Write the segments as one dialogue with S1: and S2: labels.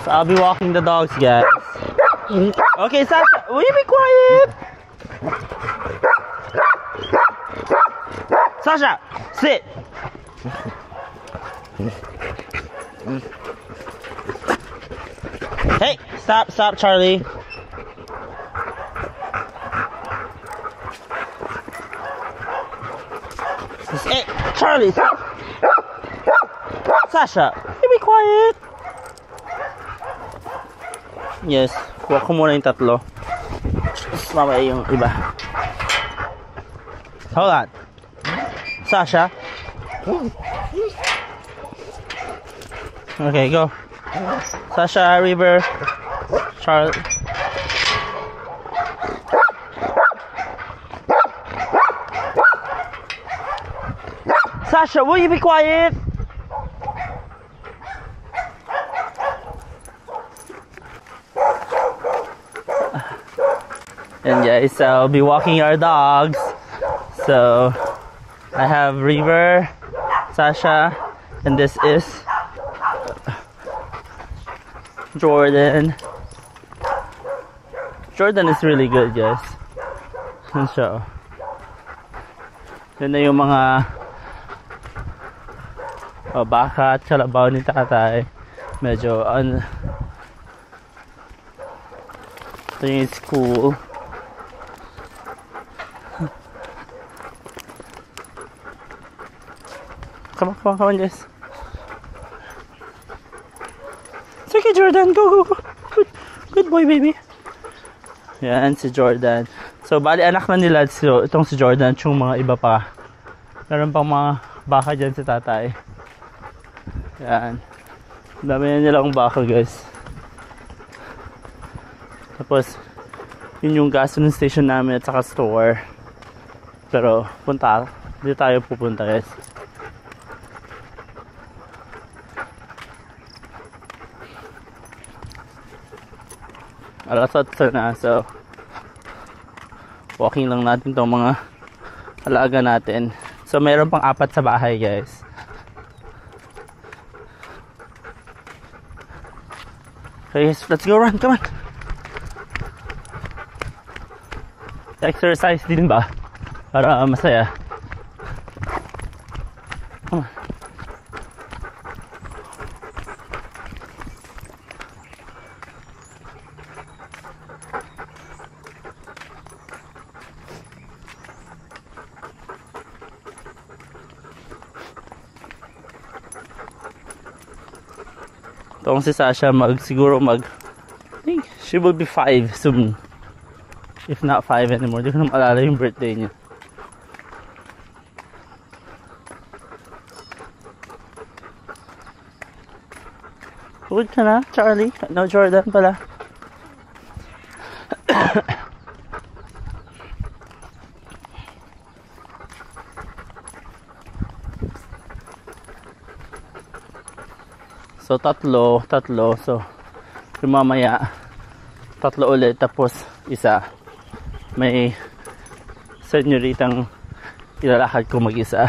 S1: So I'll be walking the dogs, guys. Okay, Sasha, will you be quiet? Sasha, sit. Hey, stop, Charlie. Hey, Charlie, stop. Sasha, you be quiet. Yes, kuha ko muna yung tatlo. Tapos mamaya yung iba. Hold on. Sasha. Okay, go. Sasha, River, Charlie. Sasha, will you be quiet? And guys, I'll be walking our dogs. So I have River, Sasha, and this is Jordan. Jordan is really good, guys. So yun na yung mga baka at kalabaw ni tatay. Medyo ito yung school. Come on, guys. It's okay, Jordan. Go. Good boy, baby. Yan, si Jordan. So, bali anak na nila. So, itong si Jordan, yung mga iba pa. Meron pang mga baka dyan si tatay. Yan. Dami na nilang baka, guys. Tapos, yun yung gas station namin at saka store. Pero, hindi tayo pupunta, guys. Alas 8 na, so walking lang natin tong mga alaga natin. So mayroon pang 4 sa bahay, guys. Okay, let's go run, come on. Exercise din ba? Para masaya. Come on. Itong si Sasha siguro I think she will be 5 soon. If not 5 anymore. Di ko na maalala yung birthday niya. Good ka na, Charlie? No, Jordan pala. So tatlo. So yung mamaya 3 ulit, tapos isa. May senyoritang ilalakad ko mag-isa.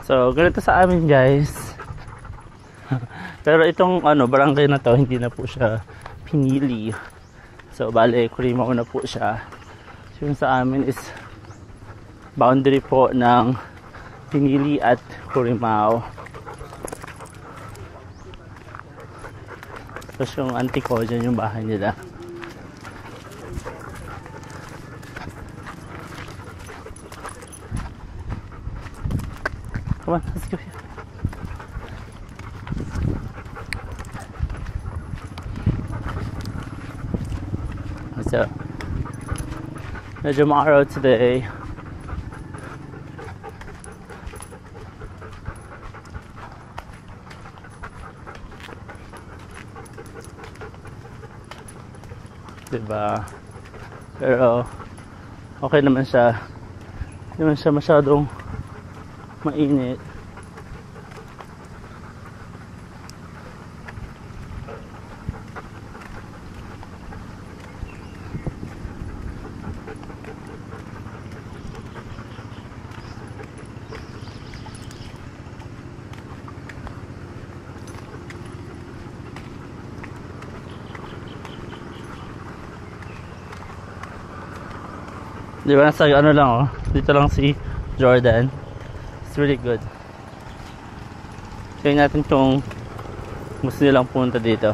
S1: So ganito sa amin, guys. Pero itong barangay na to, hindi na po siya pinili. So bale, Curimaao na po siya. Yung sa amin is boundary po ng Pinili at Curimaao. Tapos yung auntie ko, dyan yung bahay nila. Come on, let's go here. So, medyo maaraw today. Diba? Pero okay naman siya. Hindi naman siya masyadong mainit. Di ba nasa ano lang oh. Dito lang si Jordan. It's really good. Tingnan natin kung gusto nilang punta dito.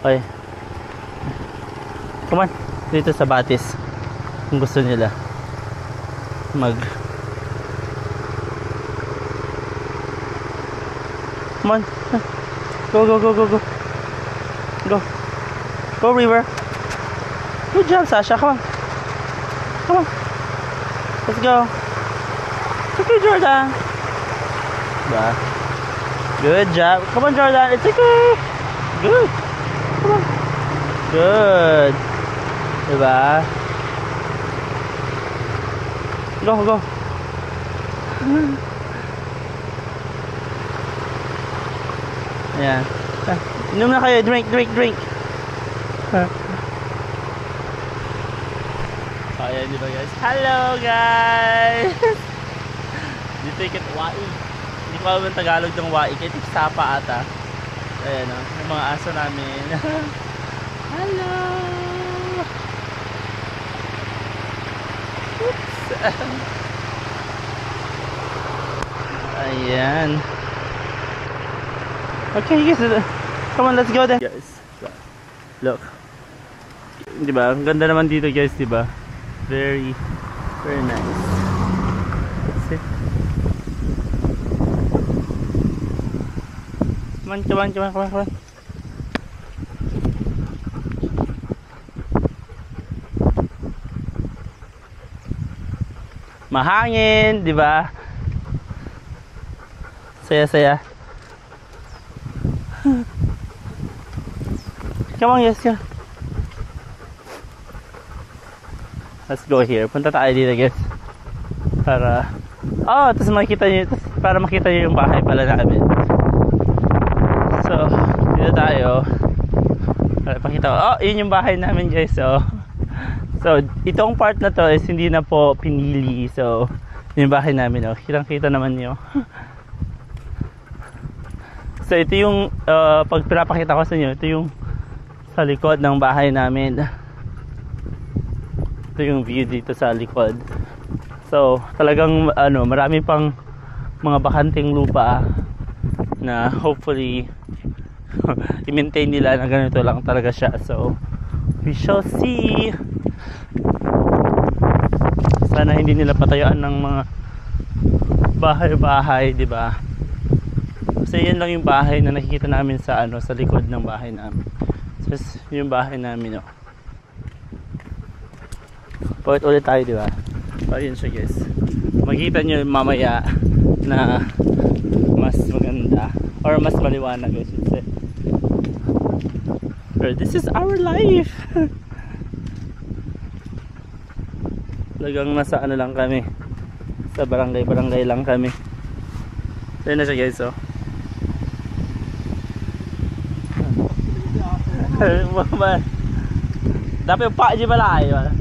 S1: Okay. Come on. Dito sa Batis. Kung gusto nila Come on. Go, go, go, go, go. Go. Go, River. Good job, Sasha. Come on. Come on. Let's go. It's okay, Jordan. Diba? Good job. Come on, Jordan. It's okay. Good. Come on. Good. Diba? Go, go. Ayan. Inom na kayo. Drink, drink, drink. Ayan, di ba guys? Hello guys! Dito ikit wai. Hindi ko alam ang Tagalog ng wai. Ikit sapa ata. Ayan o. Yung mga aso namin. Hello! Oops! Ayan. Okay guys. Come on, let's go then. Guys, look. Diba? Ang ganda naman dito guys, diba? Very, very nice. See? Come on, come on, come on, come on, come on. Mahangin, diba? Saya-saya. Come on, yes, yeah. Let's go here. Punta tayo dito, guys. Para tapos makita niyo, para makita niyo yung bahay pala namin. So, dito tayo. Para pakita ko. Yun yung bahay namin, guys. So, itong part na to is hindi na po pinili. So, yun yung bahay namin, oh. Kitang-kita naman niyo. So, ito yung pag pinapakita ko sa inyo, ito yung sa likod ng bahay namin. Ito yung view dito sa likod. So talagang marami pang mga bakanting lupa na hopefully i-maintain nila na ganito lang talaga siya. So we shall see. Sana hindi nila patayuan ng mga bahay-bahay, di ba? Kasi yan lang yung bahay na nakikita namin sa sa likod ng bahay namin. So yung bahay namin, oh. Pawit ulit tayo, di ba? So, yun siya guys. Makikita nyo mamaya na mas maganda or mas maliwanag, I should say. But this is our life. Talagang nasa lang kami. Sa barangay lang kami. So, yun na siya guys, oh. Dapat yung pa di ba yun?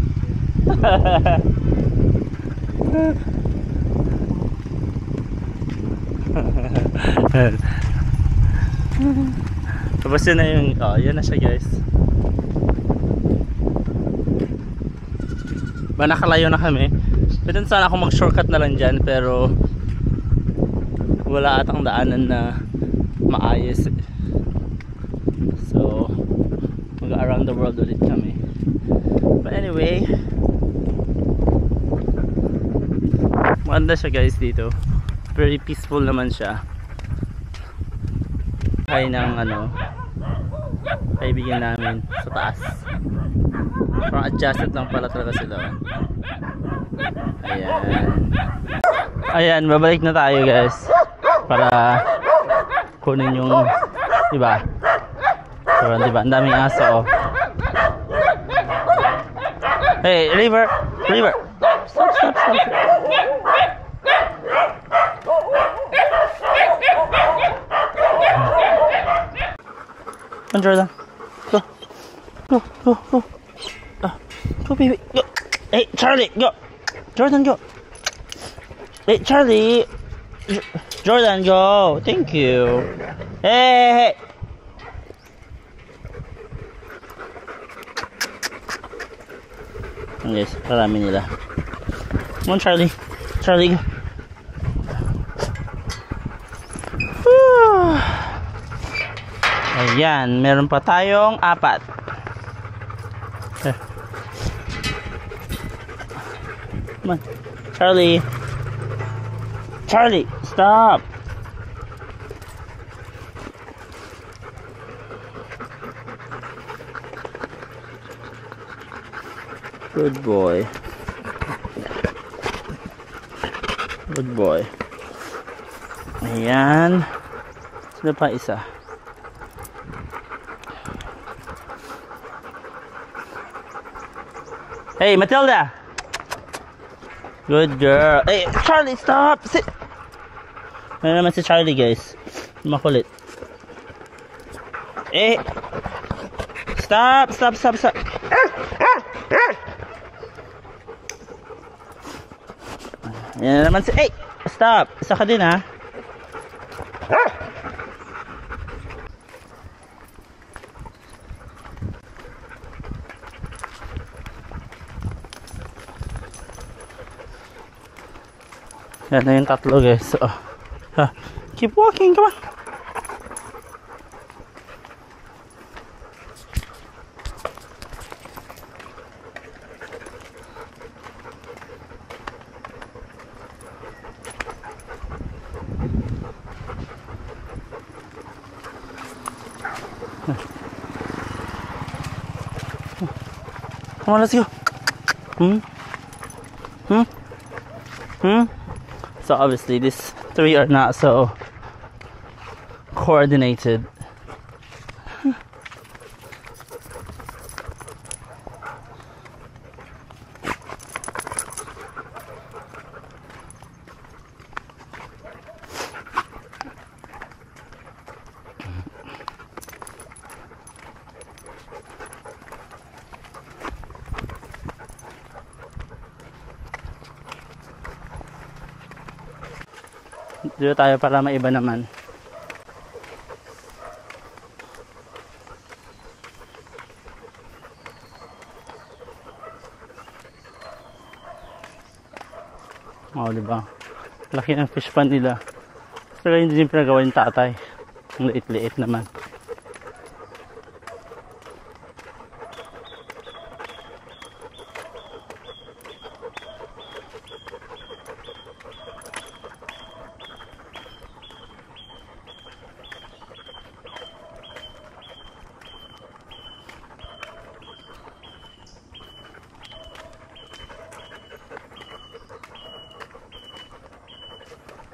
S1: Tapos yun na yung yun na siya guys. Nakalayo na kami. Pwede sana ako mag shortcut na lang dyan, pero wala atang daanan na maayos. So mag around the world ulit kami. But anyway, maganda siya guys dito. Very peaceful naman siya. Kaya ng kaibigan namin sa taas. Parang adjusted lang pala talaga sila. Ayan. Ayan, babalik na tayo guys. Para kunin yung diba? So, diba? Ang daming aso, oh. Hey, River! River! Stop, stop, stop. Come on, Jordan. Go. Go, go, go. Go, baby. Go. Hey, Charlie, go. Jordan, go. Hey, Charlie. Jordan, go. Thank you. Hey, hey. Guys, marami nila. Come on, Charlie. Charlie, go. Ayan, meron pa tayong 4. Come on, Charlie. Charlie, stop. Good boy. Good boy. Ayan. Sino pa isa? Hey, Matilda! Good girl. Hey, Charlie, stop! Sit! Ano naman si Charlie, guys? Makulit. Eh! Stop! Stop! Stop! Stop! Yan naman si... Hey! Stop! Isa ka din, ha? Yan na yung 3, guys. So, keep walking, come on. Come on, let's go. So obviously these 3 are not so coordinated. Dito tayo para maiba naman. Oh, diba? Laki ng fish pan nila. Pero hindi din pinagawa yung tatay. Ang liit-liit naman.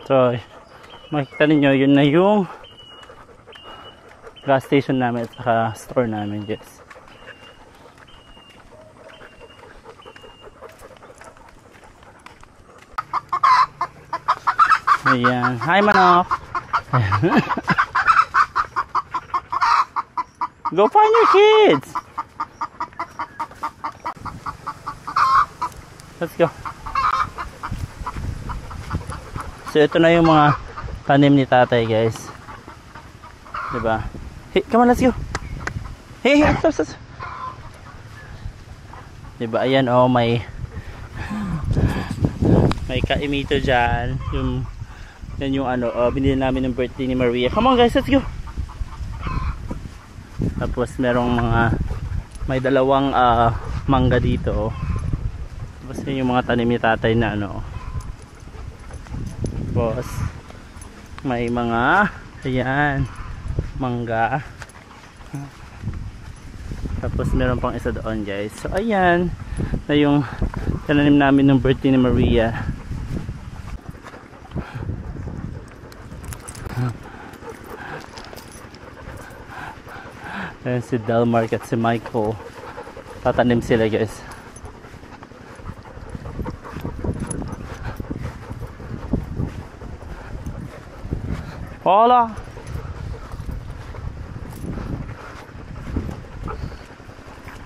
S1: So, makikita ninyo, yun na yung gas station namin at saka store namin, guys. Ayan. Hi, manok! Go find your kids! Let's go. So ito na yung mga tanim ni tatay, guys. Diba? Hey, come on, let's go. Hey, stop, stop. Diba? Ayan, oh, may kaimito dyan. Yan yung ano, binili namin ng birthday ni Maria. Come on, guys, let's go. Tapos merong may 2 mangga dito. Tapos yun yung mga tanim ni tatay na ano. Tapos may mga ayan, mangga. Tapos meron pang isa doon, guys. So ayan na yung tananim namin ng birthday ni Maria. Ayan si Delmark at si Michael. Tatanim sila, guys. Hola.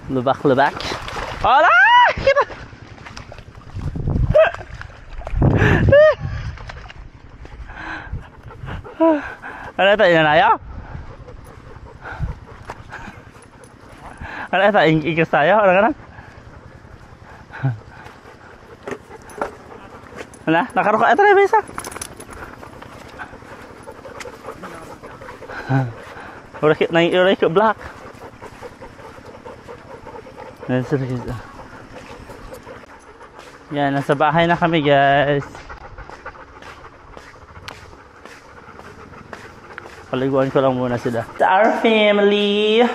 S1: Lubak, lubak. Hola! Kita. Ano ito? Inanayo? Ano ito? Ingkis tayo? Ano ka na? Wala, nakaruka. Ito na, isa. Uray ko, black. Yan, nasa bahay na kami, guys. Paliguan ko lang muna sila. To our family.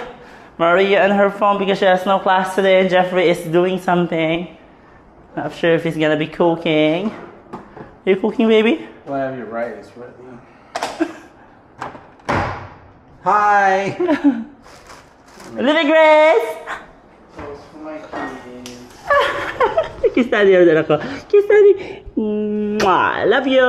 S1: Maria on her phone because she has no class today and Jeffrey is doing something. Not sure if he's gonna be cooking. Are you cooking, baby?
S2: Well, I have your rice ready. Hi!
S1: Little Grace!
S2: Those for my kids.
S1: Kiss daddy, ako. Kiss daddy. Mwah, love you.